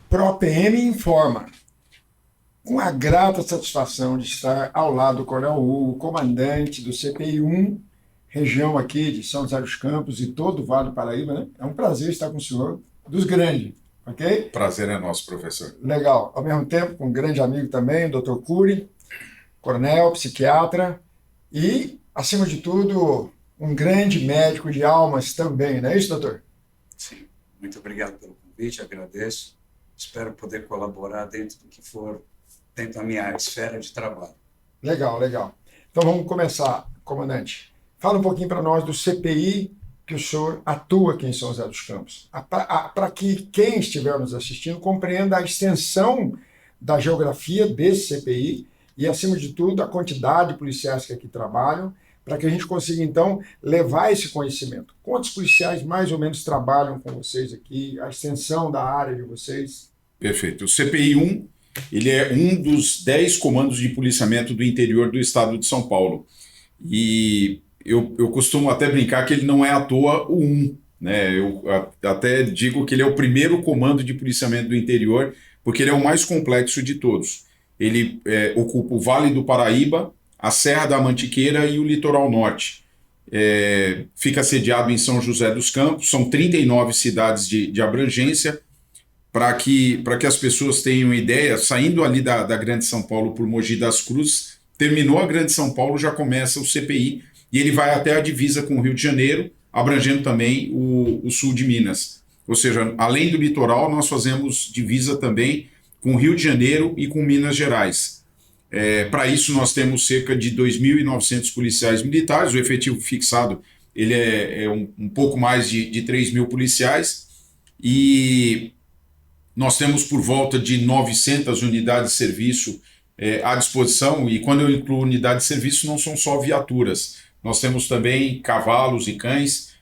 ProPM informa, com a grata satisfação de estar ao lado do Coronel Hugo, comandante do CPI-1, região aqui de São José dos Campos e todo o Vale do Paraíba, né? É um prazer estar com o senhor, dos grandes, ok? Prazer é nosso, professor. Legal. Ao mesmo tempo, com um grande amigo também, o Dr. Cury, coronel, psiquiatra e, acima de tudo, um grande médico de almas também, não é isso, doutor? Sim, muito obrigado pelo convite, agradeço. Espero poder colaborar dentro do que for, dentro da minha esfera de trabalho. Legal, legal. Então vamos começar, comandante. Fala um pouquinho para nós do CPI que o senhor atua aqui em São José dos Campos, para que quem estiver nos assistindo compreenda a extensão da geografia desse CPI e, acima de tudo, a quantidade de policiais que aqui trabalham, para que a gente consiga, então, levar esse conhecimento. Quantos policiais mais ou menos trabalham com vocês aqui, a extensão da área de vocês? Perfeito. O CPI-1, ele é um dos 10 comandos de policiamento do interior do estado de São Paulo. E eu costumo até brincar que ele não é à toa o 1, né? Eu até digo que ele é o primeiro comando de policiamento do interior, porque ele é o mais complexo de todos. Ele ocupa o Vale do Paraíba, a Serra da Mantiqueira e o Litoral Norte. Fica sediado em São José dos Campos, são 39 cidades de abrangência. Para que as pessoas tenham ideia, saindo ali da Grande São Paulo por Mogi das Cruzes, terminou a Grande São Paulo, já começa o CPI, e ele vai até a divisa com o Rio de Janeiro, abrangendo também o sul de Minas. Ou seja, além do litoral, nós fazemos divisa também com o Rio de Janeiro e com Minas Gerais. Para isso, nós temos cerca de 2.900 policiais militares, o efetivo fixado ele é um pouco mais de 3.000 policiais, e nós temos por volta de 900 unidades de serviço à disposição, e quando eu incluo unidade de serviço, não são só viaturas, nós temos também cavalos e cães.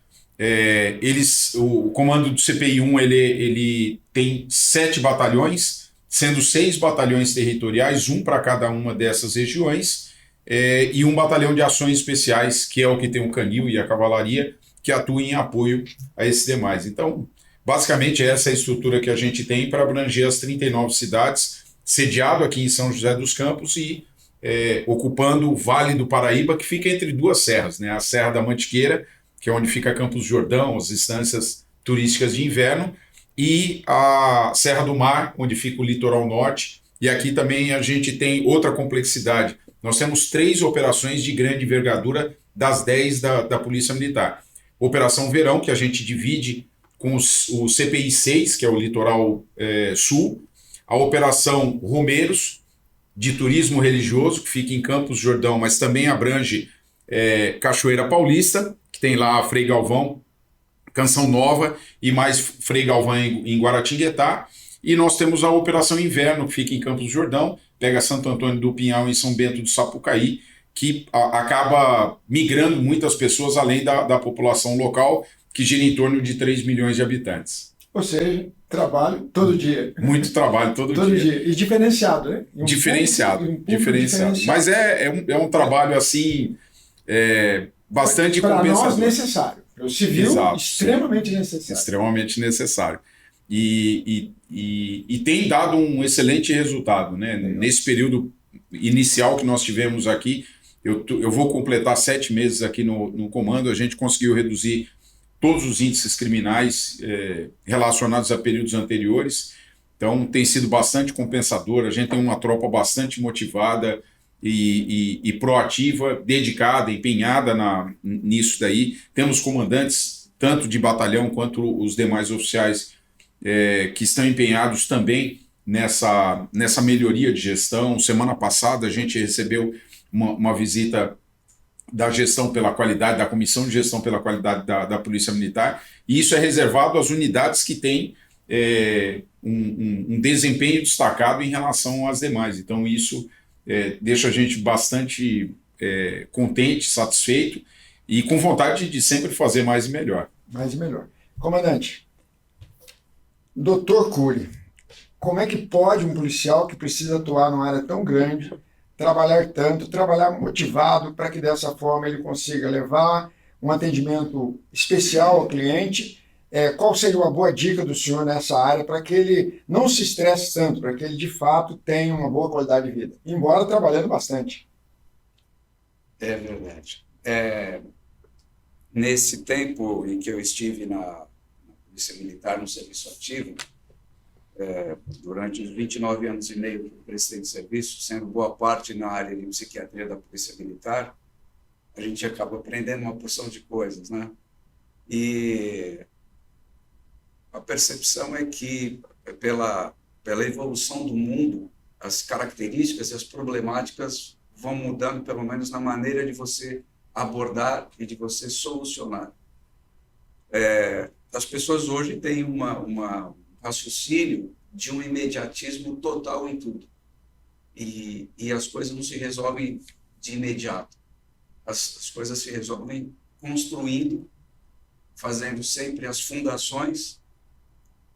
O comando do CPI-1 ele tem 7 batalhões, sendo 6 batalhões territoriais, um para cada uma dessas regiões, e um batalhão de ações especiais, que é o que tem o canil e a cavalaria, que atua em apoio a esses demais. Então, basicamente, essa é a estrutura que a gente tem para abranger as 39 cidades, sediado aqui em São José dos Campos e ocupando o Vale do Paraíba, que fica entre duas serras, né? A Serra da Mantiqueira, que é onde fica Campos do Jordão, as estâncias turísticas de inverno, e a Serra do Mar, onde fica o litoral norte. E aqui também a gente tem outra complexidade. Nós temos 3 operações de grande envergadura das 10 da Polícia Militar. Operação Verão, que a gente divide com o CPI 6, que é o litoral sul, a Operação Romeiros, de turismo religioso, que fica em Campos do Jordão, mas também abrange Cachoeira Paulista, que tem lá a Frei Galvão, Canção Nova e mais Frei Galvão em Guaratinguetá. E nós temos a Operação Inverno, que fica em Campos do Jordão, pega Santo Antônio do Pinhal e São Bento do Sapucaí, que acaba migrando muitas pessoas além da população local, que gira em torno de 3 milhões de habitantes. Ou seja, trabalho todo dia. Muito trabalho todo dia. E diferenciado, né? Diferenciado. Mas é um trabalho assim bastante compensador. Para nós necessário. O civil, exato, extremamente necessário. Extremamente necessário. E tem dado um excelente resultado, né? Nesse período inicial que nós tivemos aqui, eu vou completar 7 meses aqui no comando, a gente conseguiu reduzir todos os índices criminais relacionados a períodos anteriores. Então tem sido bastante compensador, a gente tem uma tropa bastante motivada e proativa, dedicada, empenhada nisso daí. Temos comandantes, tanto de batalhão quanto os demais oficiais, que estão empenhados também nessa melhoria de gestão. Semana passada a gente recebeu uma visita da gestão pela qualidade, da Comissão de Gestão pela Qualidade da Polícia Militar, e isso é reservado às unidades que têm um desempenho destacado em relação às demais. Então isso deixa a gente bastante contente, satisfeito e com vontade de sempre fazer mais e melhor. Mais e melhor. Comandante, Dr. Cury, como é que pode um policial que precisa atuar numa área tão grande trabalhar tanto, trabalhar motivado para que dessa forma ele consiga levar um atendimento especial ao cliente qual seria uma boa dica do senhor nessa área para que ele não se estresse tanto, para que ele de fato tenha uma boa qualidade de vida, embora trabalhando bastante? É verdade. Nesse tempo em que eu estive na Polícia Militar, no serviço ativo, durante os 29 anos e meio que eu prestei de serviço, sendo boa parte na área de psiquiatria da Polícia Militar, a gente acaba aprendendo uma porção de coisas, né? E a percepção é que, pela evolução do mundo, as características e as problemáticas vão mudando, pelo menos na maneira de você abordar e de você solucionar. As pessoas hoje têm um raciocínio de um imediatismo total em tudo. E as coisas não se resolvem de imediato. As coisas se resolvem construindo, fazendo sempre as fundações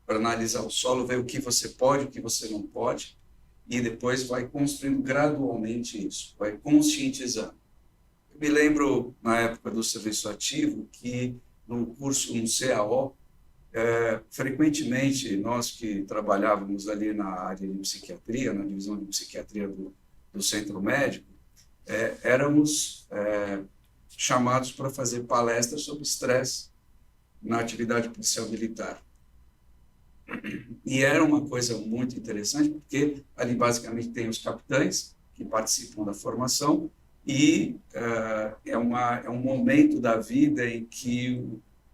para analisar o solo, ver o que você pode, o que você não pode, e depois vai construindo gradualmente isso, vai conscientizando. Eu me lembro, na época do serviço ativo, que no curso, no CAO, frequentemente nós que trabalhávamos ali na área de psiquiatria, na divisão de psiquiatria do centro médico, éramos chamados para fazer palestras sobre estresse na atividade policial militar. E era uma coisa muito interessante, porque ali basicamente tem os capitães que participam da formação e é um momento da vida em que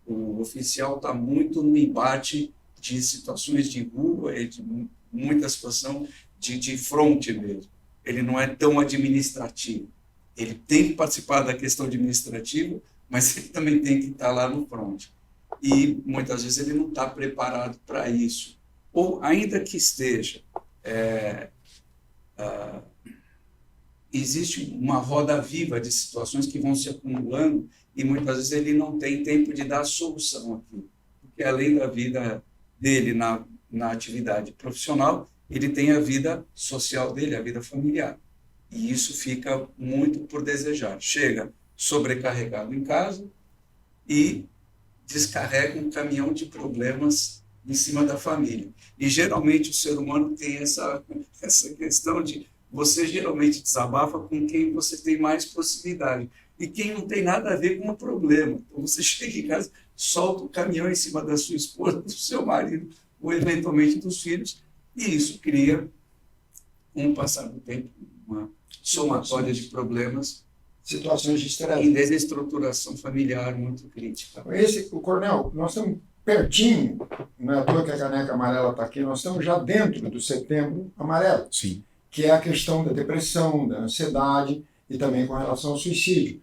o oficial está muito no embate de situações de rua e de muita situação de fronte mesmo. Ele não é tão administrativo. Ele tem que participar da questão administrativa, mas ele também tem que estar lá no front. E muitas vezes ele não está preparado para isso. Ou, ainda que esteja, existe uma roda viva de situações que vão se acumulando e muitas vezes ele não tem tempo de dar solução aqui. Porque além da vida dele na atividade profissional, ele tem a vida social dele, a vida familiar. E isso fica muito por desejar. Chega sobrecarregado em casa e descarrega um caminhão de problemas em cima da família. E geralmente o ser humano tem essa questão de você geralmente desabafa com quem você tem mais proximidade e quem não tem nada a ver com o problema. Então você chega em casa, solta o caminhão em cima da sua esposa, do seu marido ou eventualmente dos filhos, e isso cria, com o passar do tempo, uma somatória de problemas, Situações de em estresse. desestruturação familiar muito crítica. O Coronel, nós estamos pertinho, não é à toa que a caneca amarela está aqui, nós estamos já dentro do Setembro Amarelo, Sim. que é a questão da depressão, da ansiedade e também com relação ao suicídio.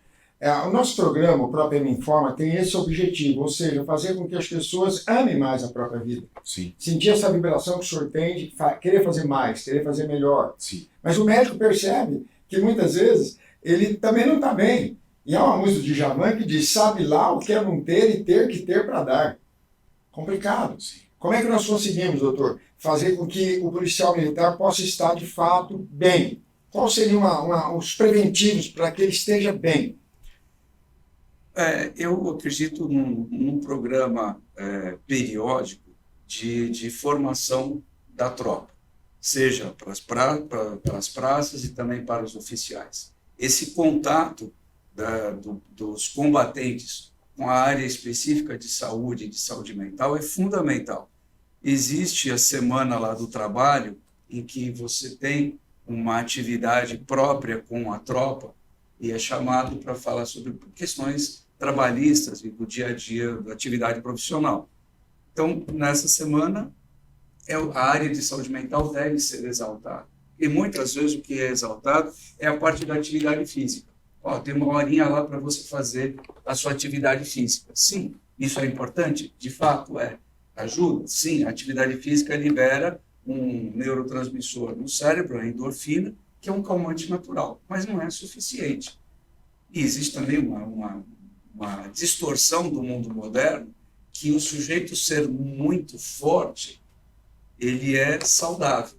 O nosso programa, o próprio Me Informa, tem esse objetivo, ou seja, fazer com que as pessoas amem mais a própria vida. Sim. Sentir essa vibração que o senhor tem de querer fazer mais, querer fazer melhor. Sim. Mas o médico percebe que muitas vezes ele também não está bem. E há uma música de Djavan que diz, sabe lá o que é não ter e ter que ter para dar. Complicado. Sim. Como é que nós conseguimos, doutor, fazer com que o policial militar possa estar de fato bem? Quais seriam os preventivos para que ele esteja bem? Eu acredito num programa periódico de formação da tropa, seja para as praças e também para os oficiais. Esse contato dos combatentes com a área específica de saúde mental é fundamental. Existe a semana lá do trabalho em que você tem uma atividade própria com a tropa e é chamado para falar sobre questões trabalhistas e do dia a dia da atividade profissional. Então, nessa semana, a área de saúde mental deve ser exaltada. E muitas vezes o que é exaltado é a parte da atividade física. Tem uma horinha lá para você fazer a sua atividade física. Sim, isso é importante? De fato é. Ajuda? Sim, a atividade física libera um neurotransmissor no cérebro, a endorfina, que é um calmante natural, mas não é suficiente. E existe também uma distorção do mundo moderno que o sujeito ser muito forte, ele é saudável.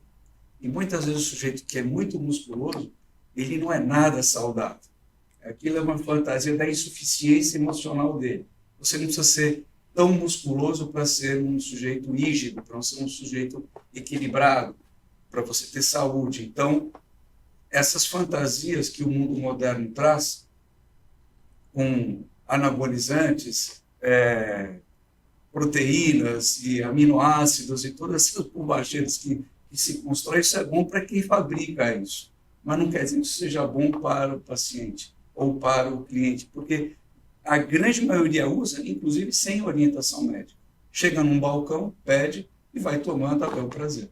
E muitas vezes o sujeito que é muito musculoso, ele não é nada saudável. Aquilo é uma fantasia da insuficiência emocional dele. Você não precisa ser tão musculoso para ser um sujeito rígido, para ser um sujeito equilibrado, para você ter saúde. Então, essas fantasias que o mundo moderno traz, com anabolizantes, proteínas e aminoácidos e todas essas bobageiras que se constrói, isso é bom para quem fabrica isso. Mas não quer dizer que isso seja bom para o paciente ou para o cliente, porque a grande maioria usa, inclusive, sem orientação médica. Chega num balcão, pede e vai tomando até o prazer.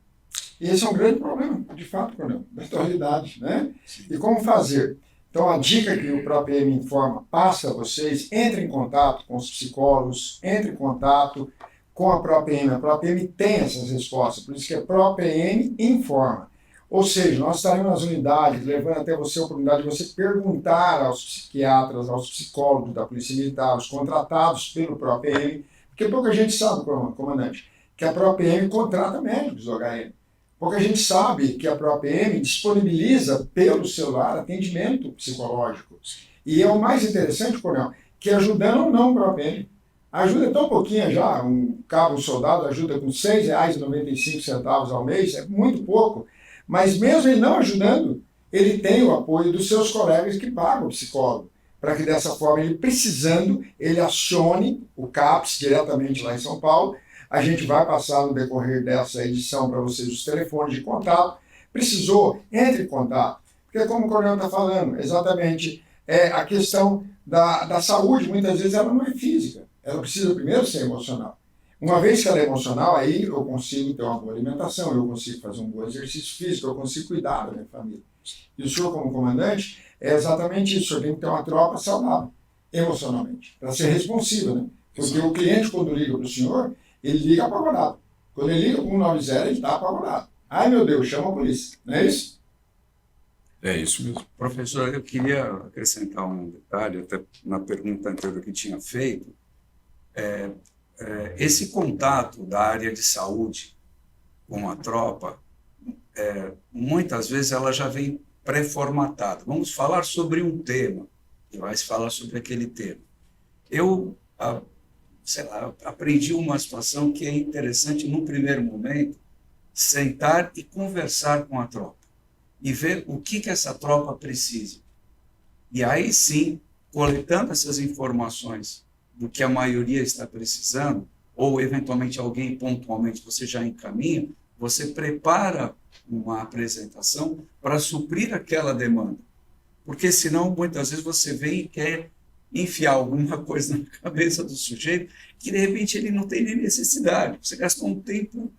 E esse é um grande problema, de fato, Coronel, da atualidade, né? E como fazer? Então, a dica que o ProPM Informa passa a vocês: entre em contato com os psicólogos, entre em contato com a ProPM. A ProPM tem essas respostas, por isso que é ProPM Informa. Ou seja, nós estaremos nas unidades, levando até você a oportunidade de você perguntar aos psiquiatras, aos psicólogos da Polícia Militar, os contratados pelo ProPM, porque pouca gente sabe, comandante, que a ProPM contrata médicos do HM. Pouca gente sabe que a ProPM disponibiliza pelo celular atendimento psicológico. E é o mais interessante, Coronel, que ajudando ou não o ProPM. Ajuda tão pouquinho já, um cabo, um soldado ajuda com R$ 6,95 ao mês, é muito pouco. Mas mesmo ele não ajudando, ele tem o apoio dos seus colegas que pagam o psicólogo, para que dessa forma, ele precisando, ele acione o CAPS diretamente lá em São Paulo. A gente vai passar no decorrer dessa edição para vocês os telefones de contato. Precisou, entre em contato. Porque como o coronel está falando, exatamente, a questão da saúde, muitas vezes, ela não é física. Ela precisa primeiro ser emocional. Uma vez que ela é emocional, aí eu consigo ter uma boa alimentação, eu consigo fazer um bom exercício físico, eu consigo cuidar da minha família. E o senhor, como comandante, é exatamente isso. O senhor tem que ter uma tropa saudável, emocionalmente, para ser responsiva, né? Porque o cliente, quando liga para o senhor, ele liga apavorado. Quando ele liga para o 190, ele está apavorado. Ai, meu Deus, chama a polícia. Não é isso? É isso mesmo. Professor, eu queria acrescentar um detalhe, até na pergunta anterior que tinha feito. Esse contato da área de saúde com a tropa, muitas vezes ela já vem pré-formatada. Vamos falar sobre um tema, e vai se falar sobre aquele tema. Eu aprendi uma situação que é interessante, no primeiro momento, sentar e conversar com a tropa e ver o que essa tropa precisa. E aí sim, coletando essas informações do que a maioria está precisando, ou eventualmente alguém pontualmente você já encaminha, você prepara uma apresentação para suprir aquela demanda. Porque senão, muitas vezes, você vem e quer enfiar alguma coisa na cabeça do sujeito que, de repente, ele não tem nem necessidade. Você gastou um tempo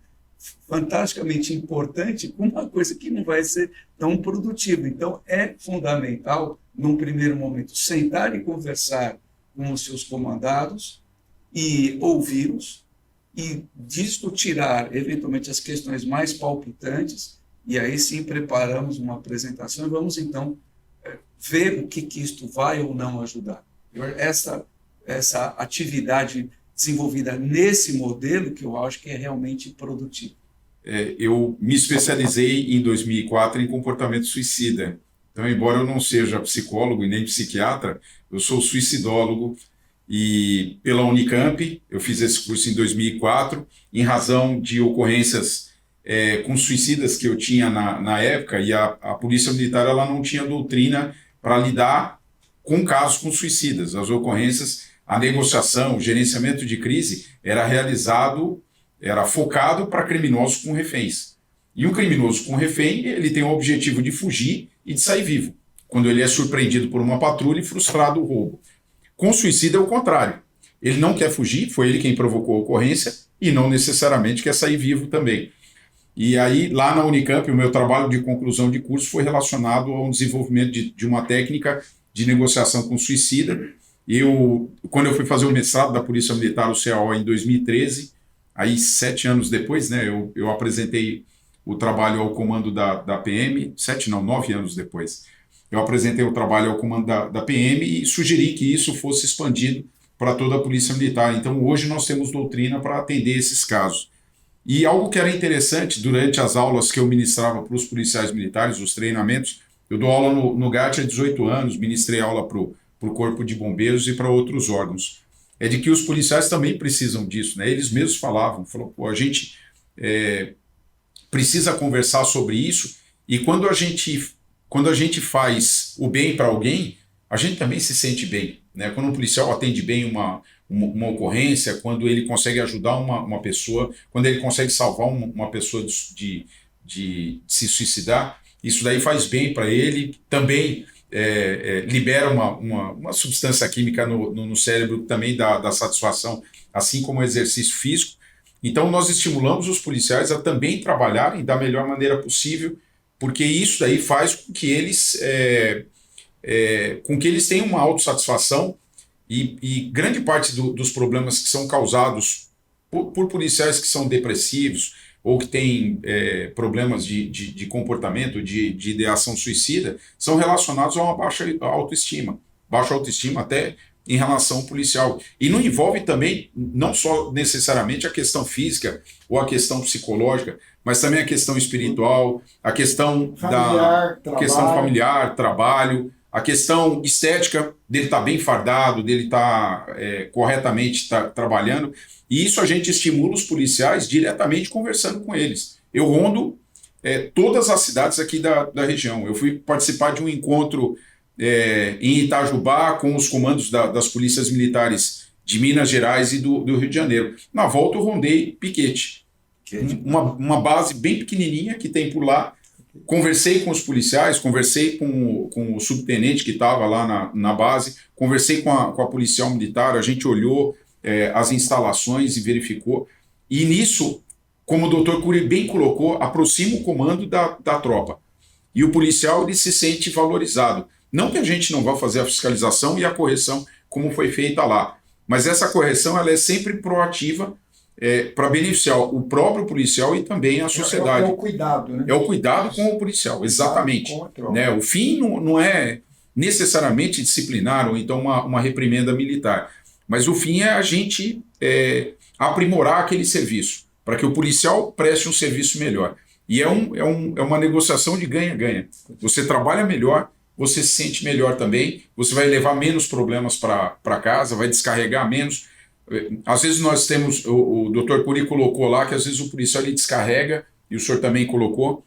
fantasticamente importante com uma coisa que não vai ser tão produtiva. Então, é fundamental, num primeiro momento, sentar e conversar com os seus comandados e ouvi-los e disto tirar, eventualmente, as questões mais palpitantes, e aí sim preparamos uma apresentação e vamos, então, ver o que isto vai ou não ajudar. Essa atividade desenvolvida nesse modelo que eu acho que é realmente produtivo. Eu me especializei em 2004 em comportamento suicida. Então, embora eu não seja psicólogo e nem psiquiatra, eu sou suicidólogo e pela Unicamp eu fiz esse curso em 2004 em razão de ocorrências com suicidas que eu tinha na época, e a Polícia Militar ela não tinha doutrina para lidar com casos com suicidas. As ocorrências, a negociação, o gerenciamento de crise era focado para criminosos com reféns. E um criminoso com refém, ele tem o objetivo de fugir e de sair vivo, quando ele é surpreendido por uma patrulha e frustrado o roubo. Com suicida é o contrário. Ele não quer fugir, foi ele quem provocou a ocorrência, e não necessariamente quer sair vivo também. E aí, lá na Unicamp, o meu trabalho de conclusão de curso foi relacionado ao desenvolvimento de uma técnica de negociação com suicida. Quando eu fui fazer o mestrado da Polícia Militar, o CAO, em 2013, aí 7 anos depois, né, eu apresentei o trabalho ao comando da PM, 9 anos depois. Eu apresentei o trabalho ao comando da PM e sugeri que isso fosse expandido para toda a Polícia Militar. Então, hoje nós temos doutrina para atender esses casos. E algo que era interessante, durante as aulas que eu ministrava para os policiais militares, os treinamentos, eu dou aula no GAT há 18 anos, ministrei aula para o Corpo de Bombeiros e para outros órgãos. é de que os policiais também precisam disso, né? Eles mesmos falavam, pô, a gente precisa conversar sobre isso, e quando a gente faz o bem para alguém, a gente também se sente bem, né? Quando um policial atende bem uma ocorrência, quando ele consegue ajudar uma pessoa, quando ele consegue salvar uma pessoa de se suicidar, isso daí faz bem para ele, também libera uma substância química no cérebro que também dá satisfação, assim como o exercício físico. Então nós estimulamos os policiais a também trabalharem da melhor maneira possível, porque isso daí faz com que eles tenham uma autossatisfação, e grande parte dos problemas que são causados por policiais que são depressivos ou que têm problemas de comportamento, de ideação suicida, são relacionados a uma baixa autoestima até em relação ao policial. E não envolve também, não só necessariamente a questão física ou a questão psicológica, mas também a questão espiritual, a questão familiar, trabalho, a questão estética dele estar bem fardado, dele estar corretamente trabalhando. E isso a gente estimula os policiais diretamente conversando com eles. Eu rondo todas as cidades aqui da região. Eu fui participar de um encontro em Itajubá com os comandos das polícias militares de Minas Gerais e do Rio de Janeiro. Na volta eu rondei Piquete, uma base bem pequenininha que tem por lá. Conversei com os policiais, conversei com o subtenente que estava lá na base, conversei com a policial militar, a gente olhou as instalações e verificou. E nisso, como o doutor Cury bem colocou, aproxima o comando da tropa. E o policial ele se sente valorizado. Não que a gente não vá fazer a fiscalização e a correção como foi feita lá, mas essa correção ela é sempre proativa para beneficiar o próprio policial e também a sociedade. É o cuidado, né? É o cuidado com o policial, exatamente. Né? O fim não é necessariamente disciplinar ou então uma reprimenda militar, mas o fim é a gente aprimorar aquele serviço, para que o policial preste um serviço melhor. E é uma negociação de ganha-ganha. Você trabalha melhor, você se sente melhor também, você vai levar menos problemas para casa, vai descarregar menos. Às vezes nós temos, o Dr. Cury colocou lá que às vezes o policial ele descarrega, e o senhor também colocou,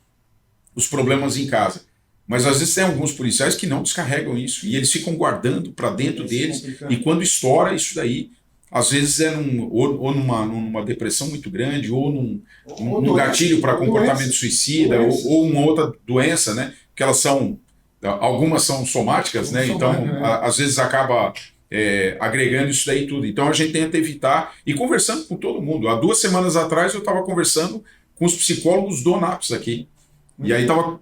os problemas em casa. Mas às vezes tem alguns policiais que não descarregam isso, e eles ficam guardando para dentro deles, e quando estoura isso daí, às vezes ou numa depressão muito grande, ou num gatilho para comportamento suicida, ou uma outra doença, né? Que algumas são somáticas, né? Então às vezes acaba agregando isso daí tudo. Então a gente tenta evitar, e conversando com todo mundo. Há 2 semanas atrás eu estava conversando com os psicólogos do ONAPS aqui, e aí estava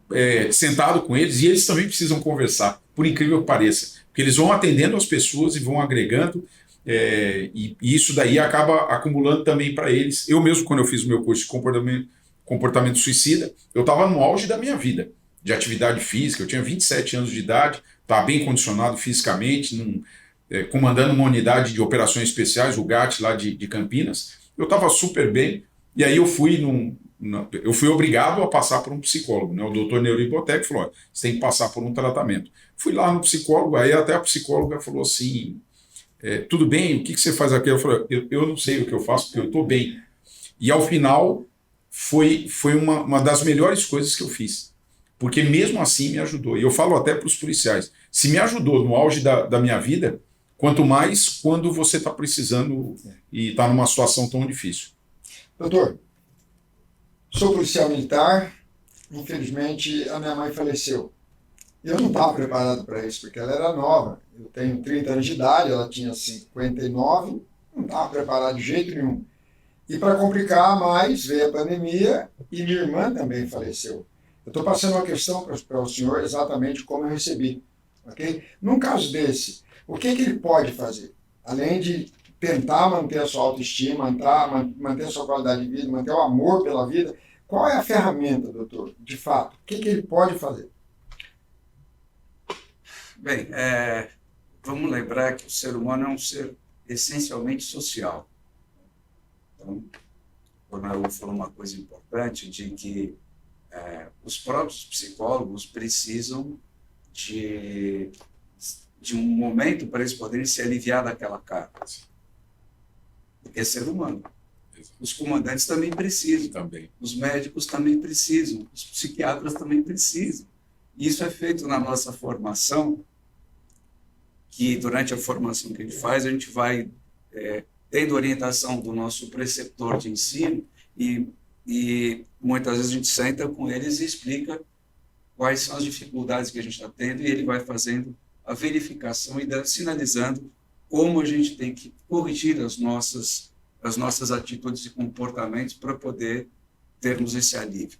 sentado com eles, e eles também precisam conversar, por incrível que pareça, porque eles vão atendendo as pessoas e vão agregando, e isso daí acaba acumulando também para eles. Eu mesmo, quando eu fiz o meu curso de comportamento suicida, eu estava no auge da minha vida, de atividade física, eu tinha 27 anos de idade, estava bem condicionado fisicamente, comandando uma unidade de operações especiais, o GAT lá de Campinas, eu estava super bem, e aí eu fui obrigado a passar por um psicólogo, né? O doutor Neuri Botec falou, você tem que passar por um tratamento. Fui lá no psicólogo, aí até a psicóloga falou assim, tudo bem, o que você faz aqui? Eu falei, eu não sei o que eu faço, porque eu estou bem. E ao final, foi uma das melhores coisas que eu fiz, porque mesmo assim me ajudou. E eu falo até para os policiais, se me ajudou no auge da minha vida, quanto mais quando você está precisando e está numa situação tão difícil. Doutor, sou policial militar, infelizmente a minha mãe faleceu. Eu não estava preparado para isso, porque ela era nova. Eu tenho 30 anos de idade, ela tinha 59, não estava preparado de jeito nenhum. E para complicar mais, veio a pandemia e minha irmã também faleceu. Eu estou passando uma questão para o senhor exatamente como eu recebi. Okay? Num caso desse, o que ele pode fazer? Além de tentar manter a sua autoestima, manter a sua qualidade de vida, manter o amor pela vida, qual é a ferramenta, doutor, de fato? O que ele pode fazer? Bem, vamos lembrar que o ser humano é um ser essencialmente social. Então, o Naru falou uma coisa importante, de que os próprios psicólogos precisam de um momento para eles poderem se aliviar daquela carga. porque é ser humano. Os comandantes também precisam, Também. os médicos também precisam, os psiquiatras também precisam. Isso é feito na nossa formação, que durante a formação que a gente faz, a gente vai tendo orientação do nosso preceptor de ensino e muitas vezes a gente senta com eles e explica quais são as dificuldades que a gente está tendo e ele vai fazendo a verificação e sinalizando como a gente tem que corrigir as nossas atitudes e comportamentos para poder termos esse alívio.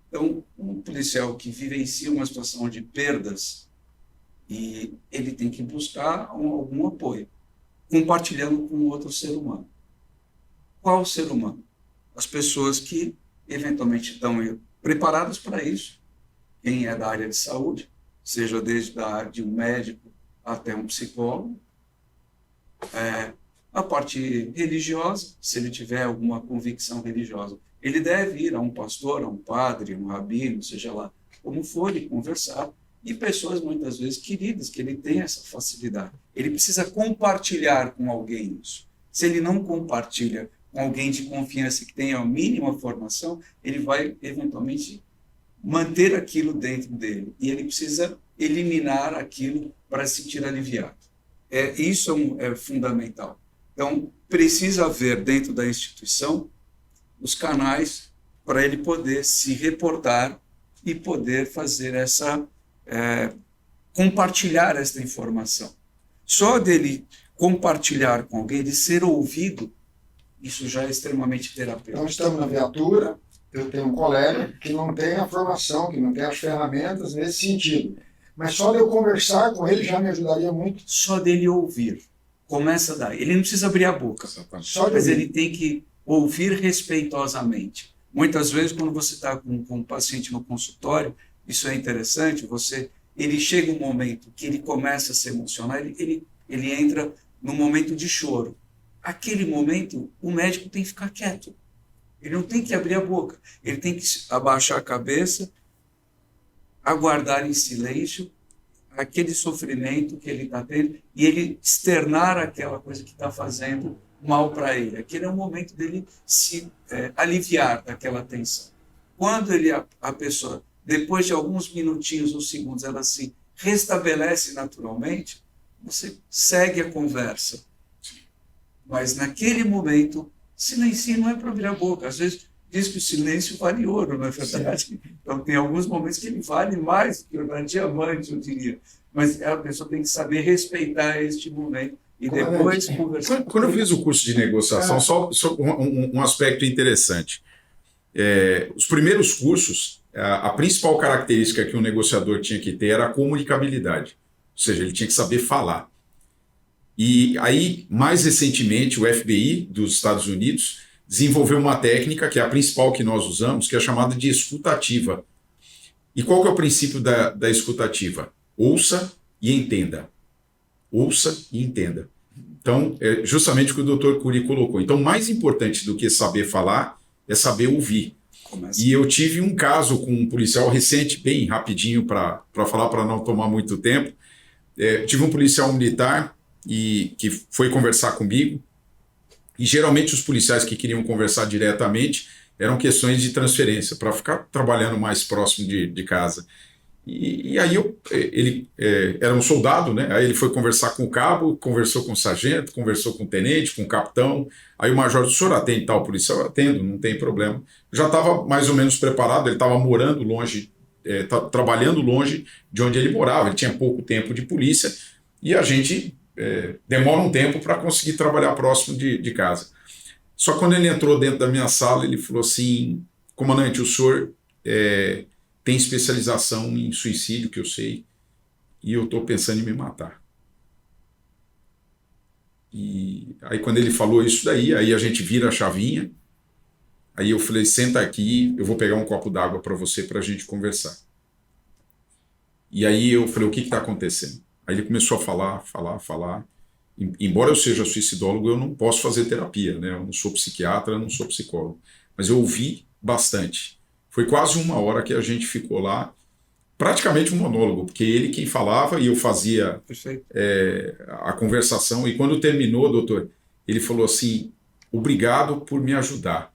Então, um policial que vivencia uma situação de perdas, e ele tem que buscar algum apoio, compartilhando com outro ser humano. Qual ser humano? As pessoas que eventualmente estão preparadas para isso. Quem é da área de saúde, seja desde a área de um médico até um psicólogo. A parte religiosa, se ele tiver alguma convicção religiosa, ele deve ir a um pastor, a um padre, um rabino, seja lá como for, e conversar. E pessoas, muitas vezes, queridas, que ele tem essa facilidade. Ele precisa compartilhar com alguém isso. Se ele não compartilha com alguém de confiança que tenha a mínima formação, ele vai, eventualmente, manter aquilo dentro dele. E ele precisa eliminar aquilo para se sentir aliviado. Isso é fundamental. Então, precisa haver dentro da instituição os canais para ele poder se reportar e poder fazer compartilhar essa informação. Só dele compartilhar com alguém, de ser ouvido, isso já é extremamente terapêutico. Então, estamos na viatura, eu tenho um colega que não tem a formação, que não tem as ferramentas nesse sentido. Mas só de eu conversar com ele já me ajudaria muito. Só dele ouvir. Começa daí. Ele não precisa abrir a boca, mas ele tem que ouvir respeitosamente. Muitas vezes, quando você está com um paciente no consultório, isso é interessante, ele chega um momento que ele começa a se emocionar, ele entra num momento de choro. Aquele momento, o médico tem que ficar quieto. Ele não tem que abrir a boca. Ele tem que abaixar a cabeça, aguardar em silêncio aquele sofrimento que ele está tendo e ele externar aquela coisa que está fazendo mal para ele. Aquele é o momento dele se aliviar daquela tensão. Quando a pessoa, depois de alguns minutinhos ou segundos, ela se restabelece naturalmente, você segue a conversa. Mas naquele momento, silêncio não é para abrir a boca. Às vezes diz que o silêncio vale ouro, não é verdade? Sim. Então tem alguns momentos que ele vale mais que o diamante, eu diria. Mas a pessoa tem que saber respeitar este momento e depois conversar. Quando eu fiz o curso de negociação, só um aspecto interessante. Os primeiros cursos, a principal característica que um negociador tinha que ter era a comunicabilidade. Ou seja, ele tinha que saber falar. E aí, mais recentemente, o FBI dos Estados Unidos desenvolveu uma técnica, que é a principal que nós usamos, que é chamada de escutativa. E qual que é o princípio da escutativa? Ouça e entenda. Ouça e entenda. Então, é justamente o que o Dr. Cury colocou. Então, mais importante do que saber falar é saber ouvir. E eu tive um caso com um policial recente, bem rapidinho para falar, para não tomar muito tempo. Tive um policial militar que foi conversar comigo, e geralmente os policiais que queriam conversar diretamente eram questões de transferência, para ficar trabalhando mais próximo de casa. E aí ele era um soldado, né? Aí ele foi conversar com o cabo, conversou com o sargento, conversou com o tenente, com o capitão. Aí o major disse: o senhor atende tal policial? Eu atendo, não tem problema. Já estava mais ou menos preparado, ele estava morando longe, trabalhando longe de onde ele morava, ele tinha pouco tempo de polícia, e a gente demora um tempo para conseguir trabalhar próximo de casa. Só quando ele entrou dentro da minha sala, ele falou assim: comandante, o senhor tem especialização em suicídio, que eu sei, e eu estou pensando em me matar. E aí quando ele falou isso daí, aí a gente vira a chavinha, aí eu falei: senta aqui, eu vou pegar um copo d'água para você, para a gente conversar. E aí eu falei: o que está acontecendo? Aí ele começou a falar. Embora eu seja suicidólogo, eu não posso fazer terapia, né? Eu não sou psiquiatra, eu não sou psicólogo. Mas eu ouvi bastante. Foi quase 1 hora que a gente ficou lá, praticamente um monólogo, porque ele quem falava e eu fazia a conversação. E quando terminou, doutor, ele falou assim: obrigado por me ajudar.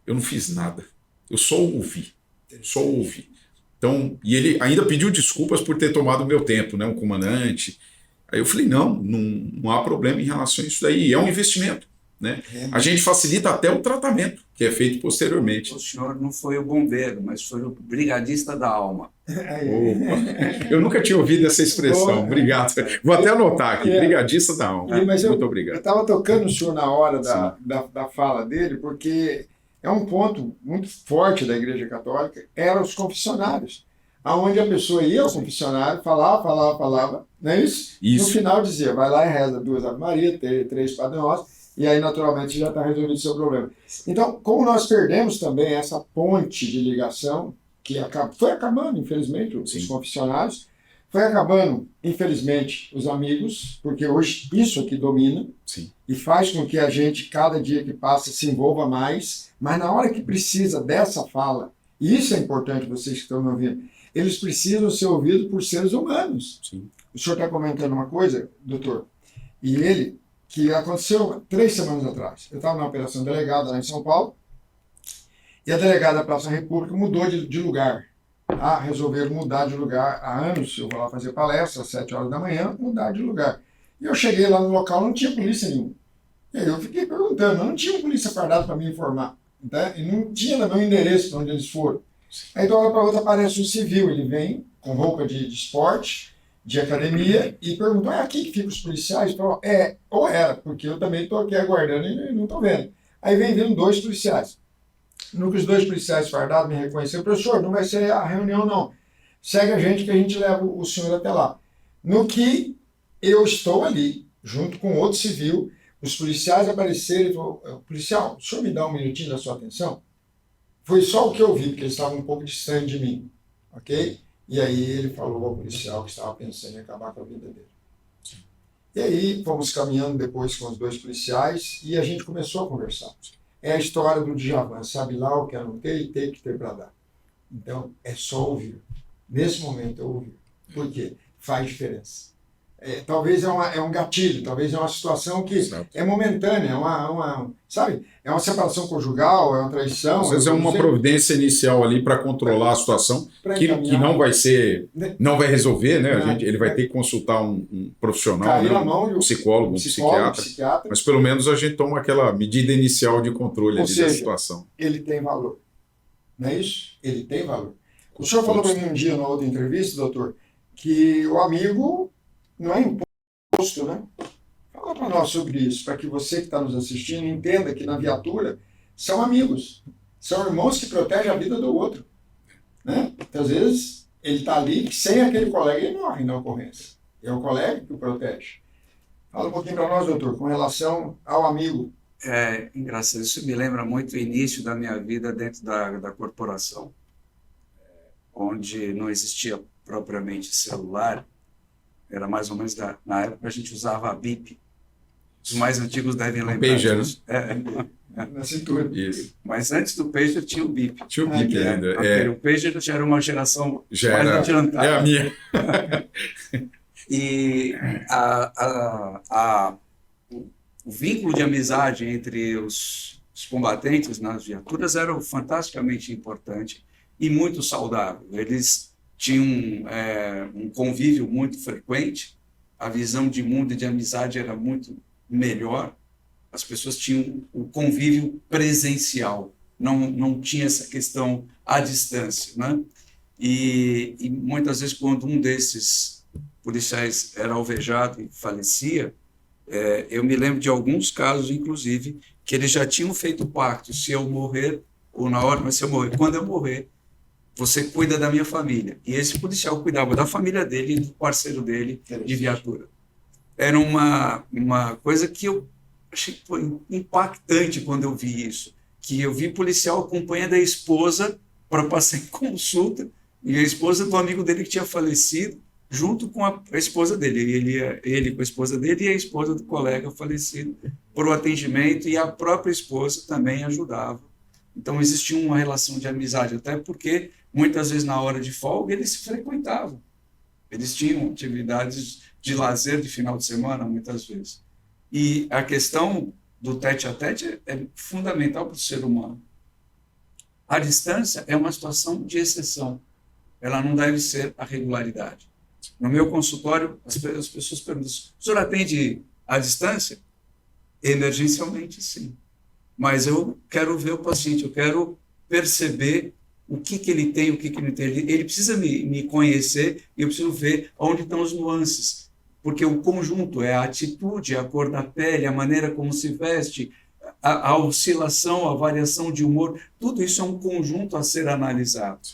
Eu não fiz nada, eu só ouvi. Então, e ele ainda pediu desculpas por ter tomado o meu tempo, né, um comandante. Aí eu falei, não há problema em relação a isso daí, é um investimento, né? A gente facilita até o tratamento, que é feito posteriormente. O senhor não foi o bombeiro, mas foi o brigadista da alma. Opa, eu nunca tinha ouvido essa expressão, obrigado. Vou até anotar aqui, brigadista da alma. Muito obrigado. Eu estava tocando o senhor na hora da fala dele, porque é um ponto muito forte da Igreja Católica, eram os confessionários, aonde a pessoa ia ao confessionário, falava, não é isso? No final dizia, vai lá e reza 2 Ave Maria, 3 Padre Nosso, e aí naturalmente já está resolvido o seu problema. Então, como nós perdemos também essa ponte de ligação, que foi acabando, infelizmente, os confessionários, foi acabando, infelizmente, os amigos, porque hoje isso aqui domina. Sim. E faz com que a gente, cada dia que passa, se envolva mais, mas na hora que precisa dessa fala, e isso é importante, vocês que estão me ouvindo, eles precisam ser ouvidos por seres humanos. Sim. O senhor está comentando uma coisa, doutor, e ele, que aconteceu 3 semanas atrás. Eu estava na operação delegada lá em São Paulo, e a delegada da Praça da República mudou de lugar. Resolveram mudar de lugar há anos. Eu vou lá fazer palestra às 7 horas da manhã, mudar de lugar. E eu cheguei lá no local, não tinha polícia nenhuma. E aí eu fiquei perguntando, não tinha polícia fardada para me informar. Tá? E não tinha no meu endereço para onde eles foram. Aí de uma hora para outra aparece um civil, ele vem com roupa de esporte, de academia, e perguntou, aqui que ficam os policiais? Falou, ou era, porque eu também estou aqui aguardando e não estou vendo. Aí vem vindo 2 policiais. No que os 2 policiais fardados me reconheceram, professor, não vai ser a reunião não, segue a gente que a gente leva o senhor até lá. No que eu estou ali, junto com outro civil, os policiais apareceram e falaram, policial, o senhor me dá um minutinho da sua atenção? Foi só o que eu vi, porque eles estavam um pouco distantes de mim, ok? E aí ele falou ao policial que estava pensando em acabar com a vida dele. E aí fomos caminhando depois com os 2 policiais e a gente começou a conversar. É a história do Djavan, sabe lá o que eu não tenho e tem que ter para dar. Então, é só ouvir. Nesse momento, eu ouvir. Por quê? Faz diferença. Talvez é um gatilho, talvez é uma situação que é momentânea, sabe? É uma separação conjugal, é uma traição. Às vezes é uma providência inicial ali para controlar a situação, que não vai ser, não vai resolver, né? Ele vai ter que consultar um profissional, né? Um psicólogo, um psiquiatra, mas pelo menos a gente toma aquela medida inicial de controle ali da situação. Ele tem valor. Não é isso? Ele tem valor. O senhor falou para mim um dia, na outra entrevista, doutor, que o amigo não é imposto, né? Fala para nós sobre isso, para que você que está nos assistindo entenda que na viatura são amigos, são irmãos que protegem a vida do outro, né? Às vezes ele está ali, sem aquele colega ele morre na ocorrência. É o colega que o protege. Fala um pouquinho para nós, doutor, com relação ao amigo. É engraçado, isso me lembra muito o início da minha vida dentro da corporação, onde não existia propriamente celular. Era mais ou menos na época a gente usava a BIP. Os mais antigos devem lembrar. Pager, disso. Na cintura. Isso. Mas antes do Pager tinha o BIP. Tinha o BIP ainda. O Pager já era uma geração já mais era, adiantada. É a minha. E o vínculo de amizade entre os combatentes nas viaturas era fantasticamente importante e muito saudável. Eles tinham um convívio muito frequente, a visão de mundo e de amizade era muito melhor, as pessoas tinham o convívio presencial, não tinha essa questão à distância, né? E muitas vezes, quando um desses policiais era alvejado e falecia, eu me lembro de alguns casos, inclusive, que eles já tinham feito pacto, se eu morrer, ou na hora, mas se eu morrer, quando eu morrer, você cuida da minha família. E esse policial cuidava da família dele e do parceiro dele de viatura. Era uma coisa que eu achei impactante quando eu vi isso. Que eu vi policial acompanhando a esposa para passar em consulta, e a esposa do amigo dele que tinha falecido, junto com a esposa dele. Ele com a esposa dele e a esposa do colega falecido para o atendimento, e a própria esposa também ajudava. Então existia uma relação de amizade, até porque muitas vezes na hora de folga eles se frequentavam. Eles tinham atividades de lazer de final de semana, muitas vezes. E a questão do tete-a-tete é fundamental para o ser humano. A distância é uma situação de exceção. Ela não deve ser a regularidade. No meu consultório, as pessoas perguntam: o senhor atende à distância? Emergencialmente, sim. Mas eu quero ver o paciente, eu quero perceber o que ele tem, o que ele não tem. Ele precisa me conhecer e eu preciso ver onde estão os nuances. Porque o conjunto é a atitude, a cor da pele, a maneira como se veste, a oscilação, a variação de humor, tudo isso é um conjunto a ser analisado.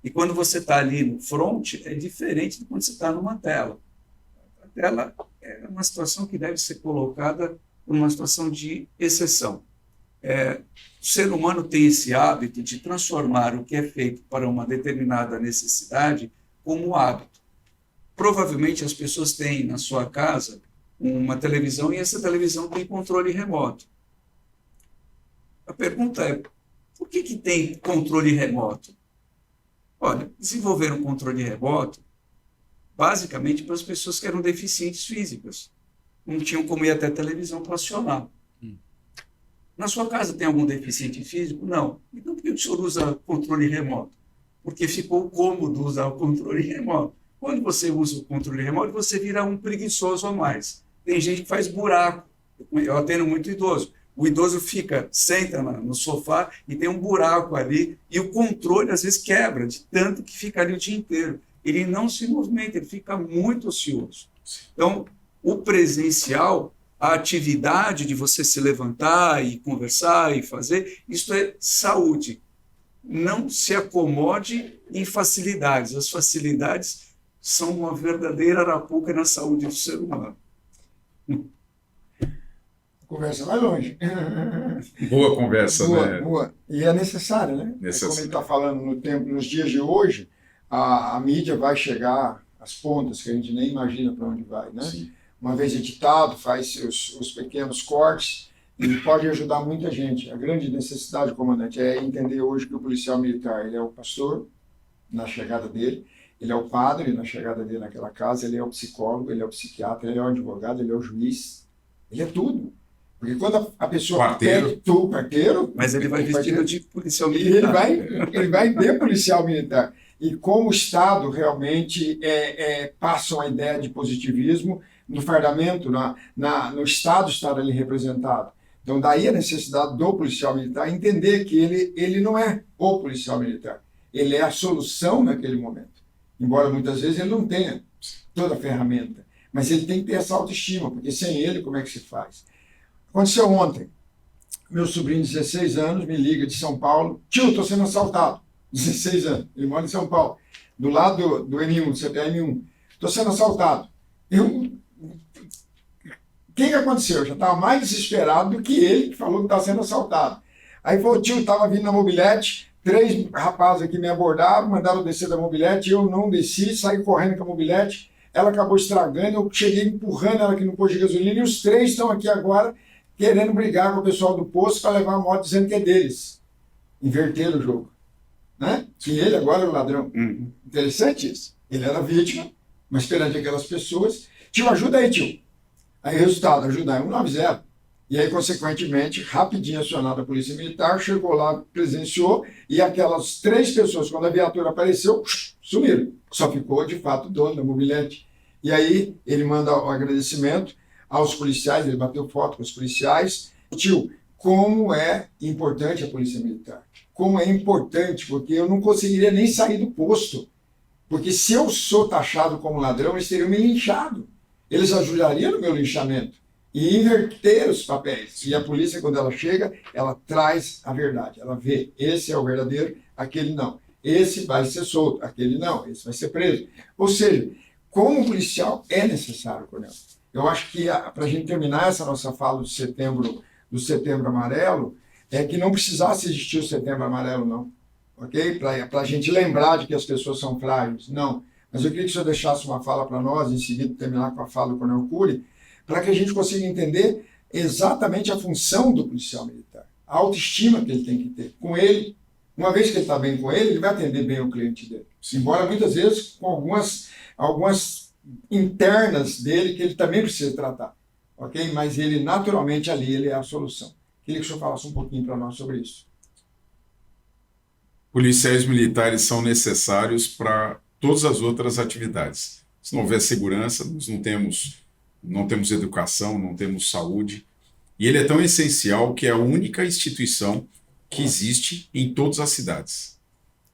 E quando você está ali no front, é diferente de quando você está numa tela. A tela é uma situação que deve ser colocada numa situação de exceção. O ser humano tem esse hábito de transformar o que é feito para uma determinada necessidade como hábito. Provavelmente as pessoas têm na sua casa uma televisão e essa televisão tem controle remoto. A pergunta é: por que tem controle remoto? Olha, desenvolveram controle remoto basicamente para as pessoas que eram deficientes físicas. Não tinham como ir até a televisão para acionar. Na sua casa tem algum deficiente físico? Não. Então por que o senhor usa controle remoto? Porque ficou cômodo usar o controle remoto. Quando você usa o controle remoto, você vira um preguiçoso a mais. Tem gente que faz buraco. Eu atendo muito idoso. O idoso senta no sofá e tem um buraco ali, e o controle às vezes quebra, de tanto que fica ali o dia inteiro. Ele não se movimenta, ele fica muito ocioso. Então, o presencial, a atividade de você se levantar e conversar e fazer, isso é saúde. Não se acomode em facilidades. As facilidades são uma verdadeira arapuca na saúde do ser humano. A conversa vai longe. Boa conversa, boa, né? Boa. E é necessário, né? Necessário. Como ele está falando nos dias de hoje, a mídia vai chegar às pontas que a gente nem imagina para onde vai, né? Sim. Uma vez editado, faz os pequenos cortes e pode ajudar muita gente. A grande necessidade, comandante, é entender hoje que o policial militar, ele é o pastor na chegada dele, ele é o padre na chegada dele naquela casa, ele é o psicólogo, ele é o psiquiatra, ele é o advogado, ele é o juiz, ele é tudo. Porque quando a pessoa pede o parteiro... Mas ele vai vestido de policial militar. Ele vai de policial militar. E como o Estado realmente passa uma ideia de positivismo no fardamento, no Estado estar ali representado. Então, daí a necessidade do policial militar entender que ele não é o policial militar. Ele é a solução naquele momento. Embora muitas vezes ele não tenha toda a ferramenta. Mas ele tem que ter essa autoestima, porque sem ele, como é que se faz? Aconteceu ontem. Meu sobrinho de 16 anos me liga de São Paulo. Tio, estou sendo assaltado. 16 anos. Ele mora em São Paulo. Do lado do M1, do CPM1. Estou sendo assaltado. O que aconteceu? Eu já estava mais desesperado do que ele que falou que está sendo assaltado. Aí falou: tio, estava vindo na mobilete, 3 rapazes aqui me abordaram, mandaram eu descer da mobilete, eu não desci, saí correndo com a mobilete, ela acabou estragando, eu cheguei empurrando ela aqui no posto de gasolina, e os 3 estão aqui agora querendo brigar com o pessoal do posto para levar a moto dizendo que é deles. Inverteram o jogo. Né? Que ele agora é o ladrão. Interessante isso. Ele era vítima, mas perante aquelas pessoas, tio, ajuda aí, tio. Aí, resultado, ajudar é 190. E aí, consequentemente, rapidinho acionada a polícia militar, chegou lá, presenciou, e aquelas 3 pessoas, quando a viatura apareceu, sumiram. Só ficou, de fato, o dono da mobilete. E aí, ele manda o agradecimento aos policiais, ele bateu foto com os policiais. Tio, como é importante a polícia militar. Como é importante, porque eu não conseguiria nem sair do posto. Porque se eu sou taxado como ladrão, eles teriam me linchado. Eles ajudariam no meu linchamento e inverter os papéis. E a polícia, quando ela chega, ela traz a verdade. Ela vê, esse é o verdadeiro, aquele não. Esse vai ser solto, aquele não, esse vai ser preso. Ou seja, como policial é necessário, Coronel. Eu acho que, para a gente terminar essa nossa fala do Setembro Amarelo, é que não precisasse existir o Setembro Amarelo, não. Ok? Para a gente lembrar de que as pessoas são frágeis. Não. Mas eu queria que o senhor deixasse uma fala para nós, em seguida terminar com a fala do Coronel Cury, para que a gente consiga entender exatamente a função do policial militar, a autoestima que ele tem que ter com ele. Uma vez que ele está bem com ele vai atender bem o cliente dele. Embora muitas vezes com algumas internas dele que ele também precisa tratar. ok? Mas ele, naturalmente, ali, ele é a solução. Queria que o senhor falasse um pouquinho para nós sobre isso. Policiais militares são necessários para todas as outras atividades. Se não houver segurança, nós não temos educação, não temos saúde. E ele é tão essencial que é a única instituição que existe em todas as cidades.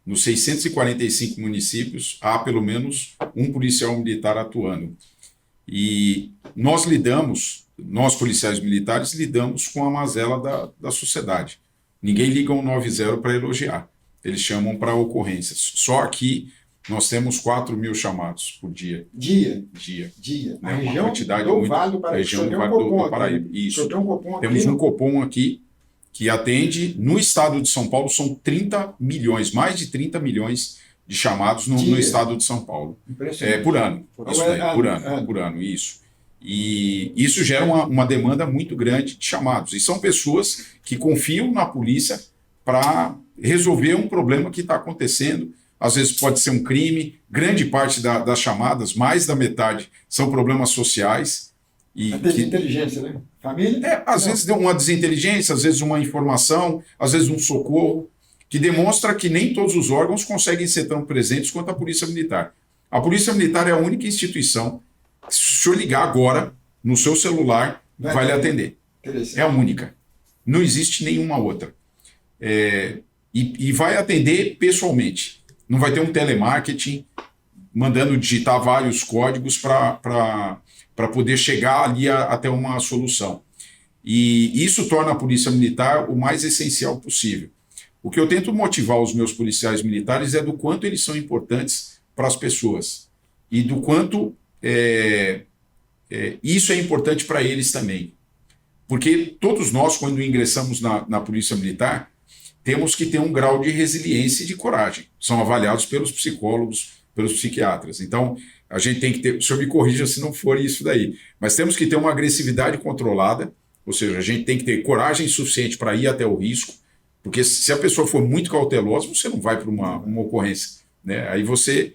Nos 645 municípios, há pelo menos um policial militar atuando. E nós policiais militares, lidamos com a mazela da sociedade. Ninguém liga um 90 para elogiar. Eles chamam para ocorrências. Só aqui nós temos 4.000 chamados por dia. Dia. Né? A Uma região quantidade do muito... Vale do Paraíba. A região do Vale do Paraíba. Isso. Temos um Copom aqui que atende, no estado de São Paulo, são 30 milhões, mais de 30 milhões de chamados no estado de São Paulo. Impressionante. Por ano. Isso daí, por ano, isso. E isso gera uma demanda muito grande de chamados. E são pessoas que confiam na polícia para resolver um problema que está acontecendo. Às vezes pode ser um crime, grande parte das chamadas, mais da metade, são problemas sociais. E desinteligência, né? Família? Às vezes deu uma desinteligência, às vezes uma informação, às vezes um socorro, que demonstra que nem todos os órgãos conseguem ser tão presentes quanto a Polícia Militar. A Polícia Militar é a única instituição que, se o senhor ligar agora no seu celular, vai lhe atender. É a única. Não existe nenhuma outra. E vai atender pessoalmente. Não vai ter um telemarketing mandando digitar vários códigos para poder chegar ali até uma solução. E isso torna a Polícia Militar o mais essencial possível. O que eu tento motivar os meus policiais militares é do quanto eles são importantes para as pessoas e do quanto isso é importante para eles também. Porque todos nós, quando ingressamos na Polícia Militar, temos que ter um grau de resiliência e de coragem. São avaliados pelos psicólogos, pelos psiquiatras. Então, a gente tem que ter... O senhor me corrija se não for isso daí. Mas temos que ter uma agressividade controlada, ou seja, a gente tem que ter coragem suficiente para ir até o risco, porque se a pessoa for muito cautelosa, você não vai para uma ocorrência. Né? Aí você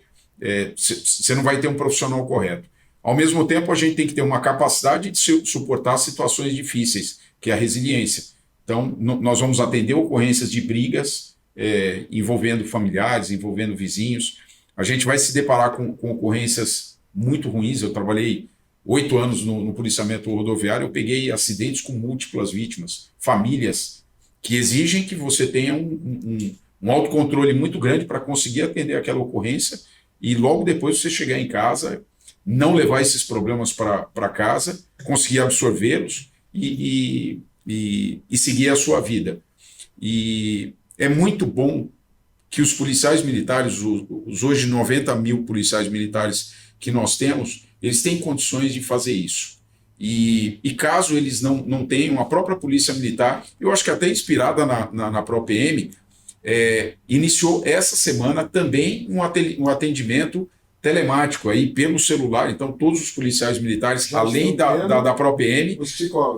não vai ter um profissional correto. Ao mesmo tempo, a gente tem que ter uma capacidade de suportar situações difíceis, que é a resiliência. Então, nós vamos atender ocorrências de brigas envolvendo familiares, envolvendo vizinhos. A gente vai se deparar com ocorrências muito ruins. Eu trabalhei 8 anos no policiamento rodoviário, eu peguei acidentes com múltiplas vítimas, famílias que exigem que você tenha um autocontrole muito grande para conseguir atender aquela ocorrência e logo depois você chegar em casa, não levar esses problemas para casa, conseguir absorvê-los e seguir a sua vida. E é muito bom que os policiais militares, os hoje 90.000 policiais militares que nós temos, eles têm condições de fazer isso. E caso eles não tenham, a própria Polícia Militar, eu acho que até inspirada na própria PM, iniciou essa semana também um atendimento telemático aí pelo celular. Então todos os policiais militares, além da própria PM,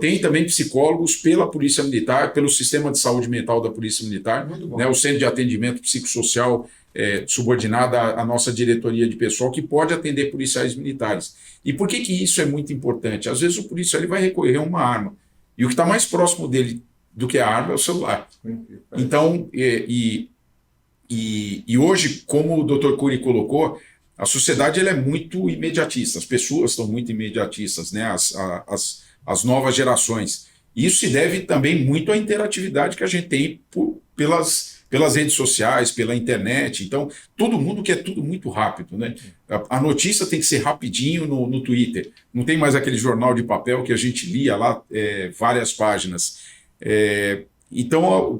tem também psicólogos pela Polícia Militar, pelo Sistema de Saúde Mental da Polícia Militar, né, o Centro de Atendimento Psicossocial subordinado à nossa diretoria de pessoal, que pode atender policiais militares. E por que isso é muito importante? Às vezes o policial ele vai recorrer a uma arma, e o que está mais próximo dele do que a arma é o celular. Então, hoje, como o Dr. Cury colocou, a sociedade ela é muito imediatista, as pessoas estão muito imediatistas, né? As novas gerações. Isso se deve também muito à interatividade que a gente tem pelas redes sociais, pela internet. Então, todo mundo quer tudo muito rápido, né? A notícia tem que ser rapidinho no Twitter. Não tem mais aquele jornal de papel que a gente lia lá várias páginas. Então,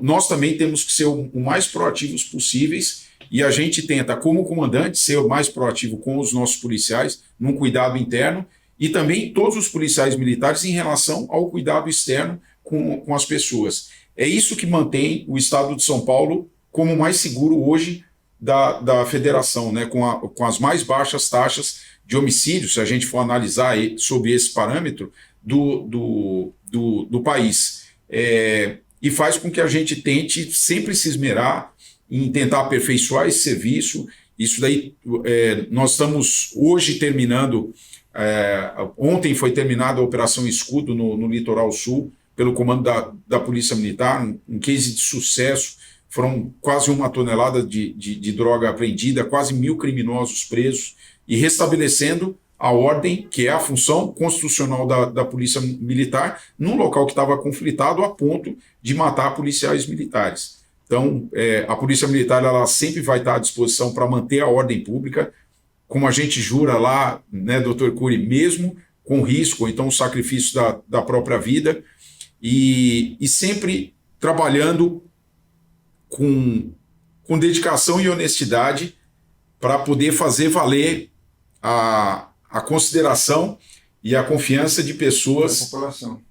nós também temos que ser o mais proativos possíveis. E a gente tenta, como comandante, ser o mais proativo com os nossos policiais, num cuidado interno, e também todos os policiais militares em relação ao cuidado externo com as pessoas. É isso que mantém o estado de São Paulo como mais seguro hoje da federação, né? Com as mais baixas taxas de homicídio, se a gente for analisar sob esse parâmetro, do país. E faz com que a gente tente sempre se esmerar em tentar aperfeiçoar esse serviço. Isso daí, nós estamos hoje terminando Ontem foi terminada a Operação Escudo no Litoral Sul, pelo comando da Polícia Militar, um case de sucesso. Foram quase 1 tonelada de droga apreendida, quase 1.000 criminosos presos, e restabelecendo a ordem, que é a função constitucional da Polícia Militar, num local que estava conflitado a ponto de matar policiais militares. Então, a Polícia Militar ela sempre vai estar à disposição para manter a ordem pública, como a gente jura lá, né, doutor Cury, mesmo com risco, ou então o sacrifício da própria vida, e sempre trabalhando com dedicação e honestidade para poder fazer valer a consideração e a confiança de pessoas... Da população.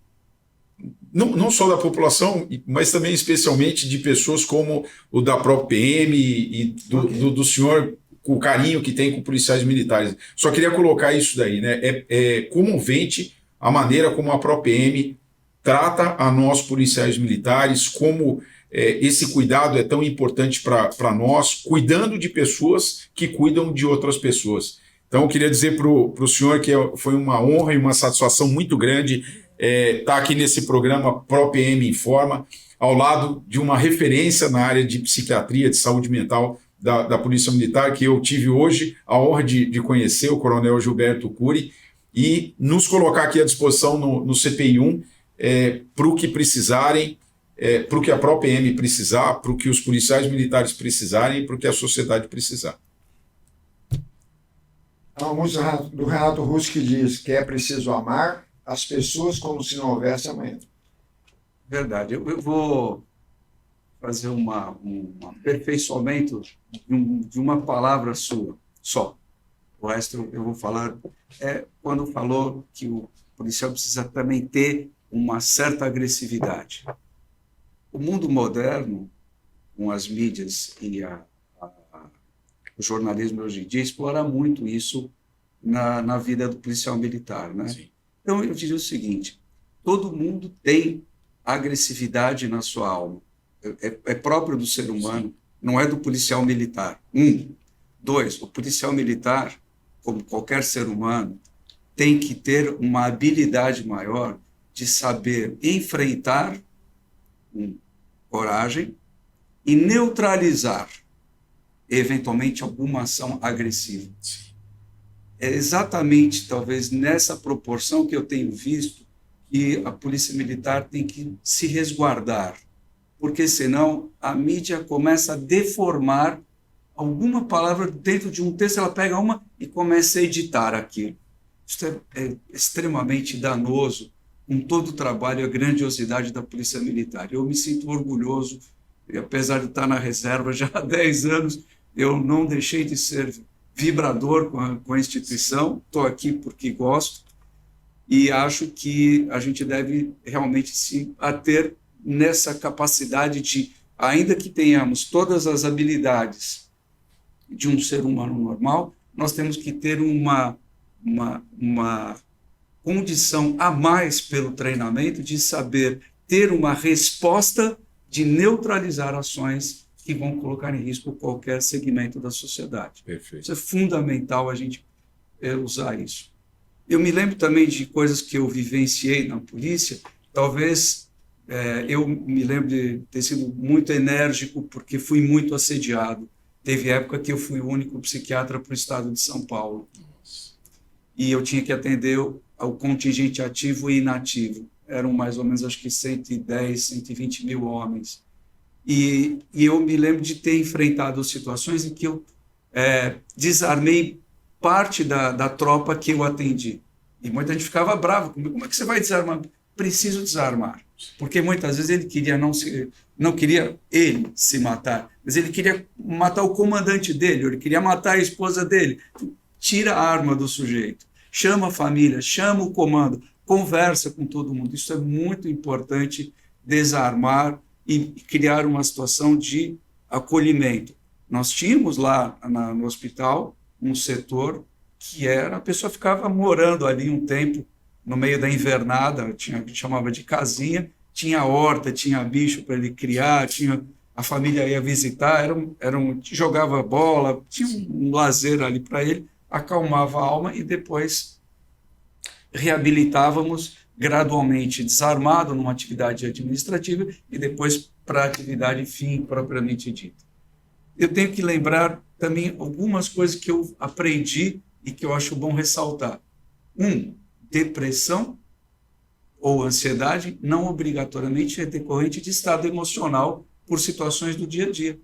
Não só da população, mas também especialmente de pessoas como o da própria PM e do senhor, com o carinho que tem com policiais militares. Só queria colocar isso daí, né? É comovente a maneira como a própria PM trata a nós, policiais militares, como esse cuidado é tão importante para nós, cuidando de pessoas que cuidam de outras pessoas. Então, eu queria dizer para o senhor que foi uma honra e uma satisfação muito grande estar aqui nesse programa ProPM Informa, ao lado de uma referência na área de psiquiatria, de saúde mental da Polícia Militar, que eu tive hoje a honra de conhecer, o Coronel Gilberto Cury, e nos colocar aqui à disposição no CPI-1 para o que precisarem, para o que a ProPM precisar, para o que os policiais militares precisarem e para o que a sociedade precisar. Há uma música do Renato Russo que diz que é preciso amar as pessoas como se não houvesse amanhã. Verdade. Eu vou fazer um aperfeiçoamento de uma palavra sua, só. O resto eu vou falar. Quando falou que o policial precisa também ter uma certa agressividade. O mundo moderno, com as mídias e o jornalismo hoje em dia, explora muito isso na vida do policial militar, né? Sim. Então, eu diria o seguinte, todo mundo tem agressividade na sua alma. É próprio do ser humano, não é do policial militar. 2, o policial militar, como qualquer ser humano, tem que ter uma habilidade maior de saber enfrentar com coragem e neutralizar eventualmente alguma ação agressiva. É exatamente, talvez, nessa proporção que eu tenho visto que a Polícia Militar tem que se resguardar, porque senão a mídia começa a deformar alguma palavra dentro de um texto, ela pega uma e começa a editar aquilo. Isso é extremamente danoso com todo o trabalho e a grandiosidade da Polícia Militar. Eu me sinto orgulhoso, e apesar de estar na reserva já há 10 anos, eu não deixei de ser vibrador com a instituição, estou aqui porque gosto, e acho que a gente deve realmente se ater nessa capacidade de, ainda que tenhamos todas as habilidades de um ser humano normal, nós temos que ter uma condição a mais pelo treinamento de saber ter uma resposta de neutralizar ações que vão colocar em risco qualquer segmento da sociedade. Perfeito. Isso é fundamental a gente usar isso. Eu me lembro também de coisas que eu vivenciei na polícia, talvez eu me lembro de ter sido muito enérgico porque fui muito assediado. Teve época que eu fui o único psiquiatra para o estado de São Paulo. Nossa. E eu tinha que atender ao contingente ativo e inativo. Eram mais ou menos, acho que 110, 120 mil homens. E eu me lembro de ter enfrentado situações em que eu desarmei parte da tropa que eu atendi. E muita gente ficava brava comigo. Como é que você vai desarmar? Preciso desarmar. Porque muitas vezes ele queria não queria ele se matar, mas ele queria matar o comandante dele, ou ele queria matar a esposa dele. Tira a arma do sujeito, chama a família, chama o comando, conversa com todo mundo. Isso é muito importante, desarmar e criar uma situação de acolhimento. Nós tínhamos lá no hospital um setor que a pessoa ficava morando ali um tempo, no meio da invernada, a gente chamava de casinha, tinha horta, tinha bicho para ele criar, a família ia visitar, jogava bola, tinha um lazer ali para ele, acalmava a alma e depois reabilitávamos gradualmente desarmado numa atividade administrativa e depois para a atividade fim propriamente dita. Eu tenho que lembrar também algumas coisas que eu aprendi e que eu acho bom ressaltar. Depressão ou ansiedade não obrigatoriamente é decorrente de estado emocional por situações do dia a dia.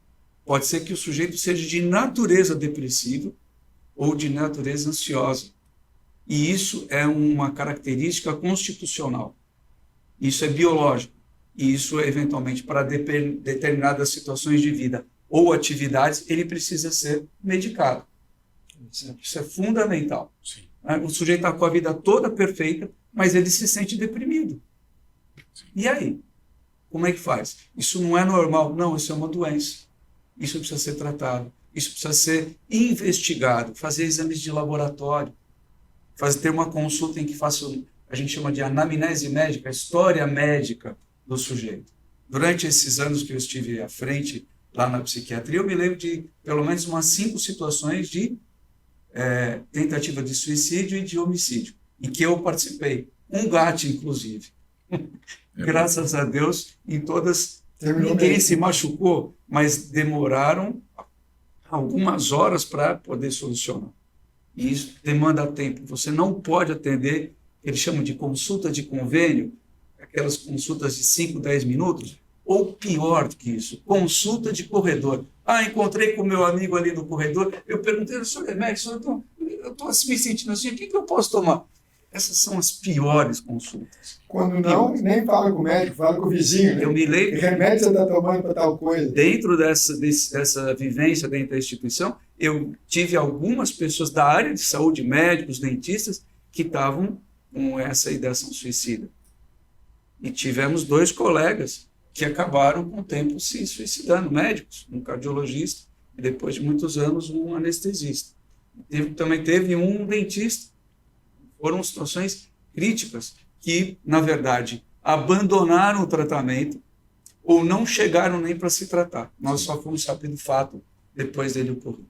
Pode ser que o sujeito seja de natureza depressiva ou de natureza ansiosa. E isso é uma característica constitucional. Isso é biológico. E isso, eventualmente, para determinadas situações de vida ou atividades, ele precisa ser medicado. Isso é fundamental. Sim. O sujeito está com a vida toda perfeita, mas ele se sente deprimido. Sim. E aí? Como é que faz? Isso não é normal. Não, isso é uma doença. Isso precisa ser tratado. Isso precisa ser investigado, fazer exames de laboratório, ter uma consulta em que a gente chama de anamnese médica, a história médica do sujeito. Durante esses anos que eu estive à frente lá na psiquiatria, eu me lembro de pelo menos umas 5 situações de tentativa de suicídio e de homicídio, em que eu participei. Um gato, inclusive. Graças a Deus, em todas, ninguém se machucou, mas demoraram algumas horas para poder solucionar. E isso demanda tempo. Você não pode atender, eles chamam de consulta de convênio, aquelas consultas de 5, 10 minutos, ou pior do que isso, consulta de corredor. Encontrei com o meu amigo ali no corredor, eu perguntei, senhor é médico, eu estou me sentindo assim, o que eu posso tomar? Essas são as piores consultas. Quando não, nem fala com o médico, fala com o vizinho. Né? Eu me lembro. Que remédio você está tomando para tal coisa? Dentro dessa vivência dentro da instituição, eu tive algumas pessoas da área de saúde, médicos, dentistas, que estavam com essa ideação suicida. E tivemos 2 colegas que acabaram com o tempo se suicidando, médicos, um cardiologista e depois de muitos anos um anestesista. Também teve um dentista. Foram situações críticas que, na verdade, abandonaram o tratamento ou não chegaram nem para se tratar. Nós só fomos saber do fato depois dele ocorrer.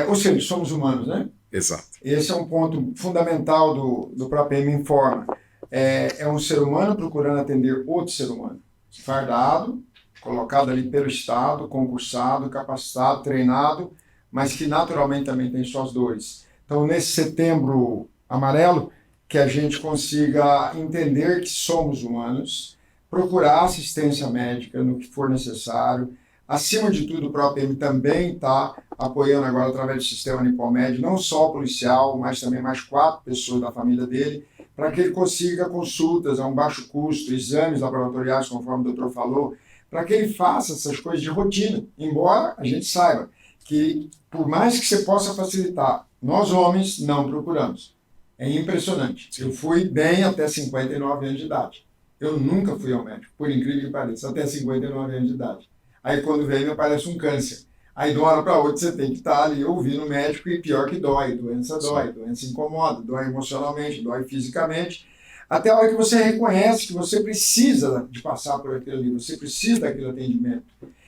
Ou seja, somos humanos, né? Exato. Esse é um ponto fundamental do próprio PM Informa. É um ser humano procurando atender outro ser humano. Fardado, colocado ali pelo Estado, concursado, capacitado, treinado, mas que naturalmente também tem suas dores. Então, nesse setembro amarelo, que a gente consiga entender que somos humanos, procurar assistência médica no que for necessário. Acima de tudo, o próprio PM também está apoiando agora através do sistema Nipomed, não só o policial, mas também mais 4 pessoas da família dele, para que ele consiga consultas a um baixo custo, exames laboratoriais, conforme o doutor falou, para que ele faça essas coisas de rotina, embora a gente saiba que, por mais que você possa facilitar, nós homens não procuramos. É impressionante. Eu fui bem até 59 anos de idade. Eu nunca fui ao médico, por incrível que pareça, até 59 anos de idade. Aí quando vem me aparece um câncer. Aí de uma hora para outra você tem que estar ali ouvindo o médico e pior que dói, doença dói, doença incomoda, dói emocionalmente, dói fisicamente. Até a hora que você reconhece que você precisa de passar por aquilo ali, você precisa daquele atendimento.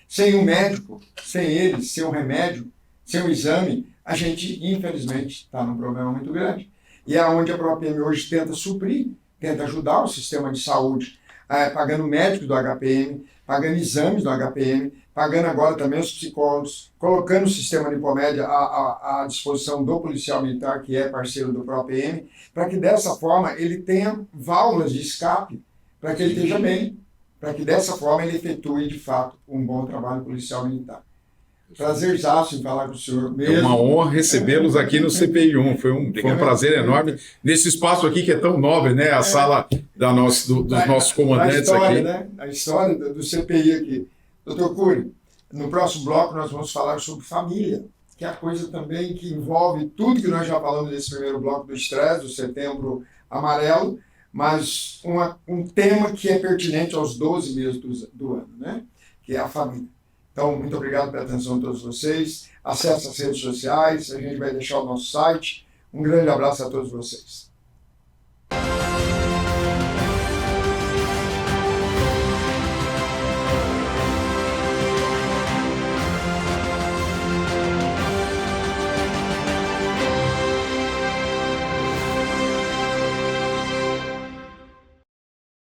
Sem um médico, sem ele, sem um remédio, sem um exame, a gente infelizmente está num problema muito grande. E é onde a própria PM hoje tenta suprir, tenta ajudar o sistema de saúde, pagando médicos do HPM, pagando exames do HPM, pagando agora também os psicólogos, colocando o sistema Nipomed à disposição do policial militar, que é parceiro do próprio PM, para que dessa forma ele tenha válvulas de escape, para que ele esteja bem, para que dessa forma ele efetue de fato um bom trabalho policial militar. Prazerzaço em falar com o senhor mesmo. É uma honra recebê-los aqui no CPI-1. Foi um prazer enorme. Nesse espaço aqui que é tão nobre, né? A sala dos nossos comandantes aqui. Né? A história do CPI aqui. Doutor Cury, no próximo bloco nós vamos falar sobre família, que é a coisa também que envolve tudo que nós já falamos nesse primeiro bloco do estresse, do setembro amarelo, mas um tema que é pertinente aos 12 meses do ano, né? Que é a família. Então, muito obrigado pela atenção de todos vocês. Acesse as redes sociais, a gente vai deixar o nosso site. Um grande abraço a todos vocês.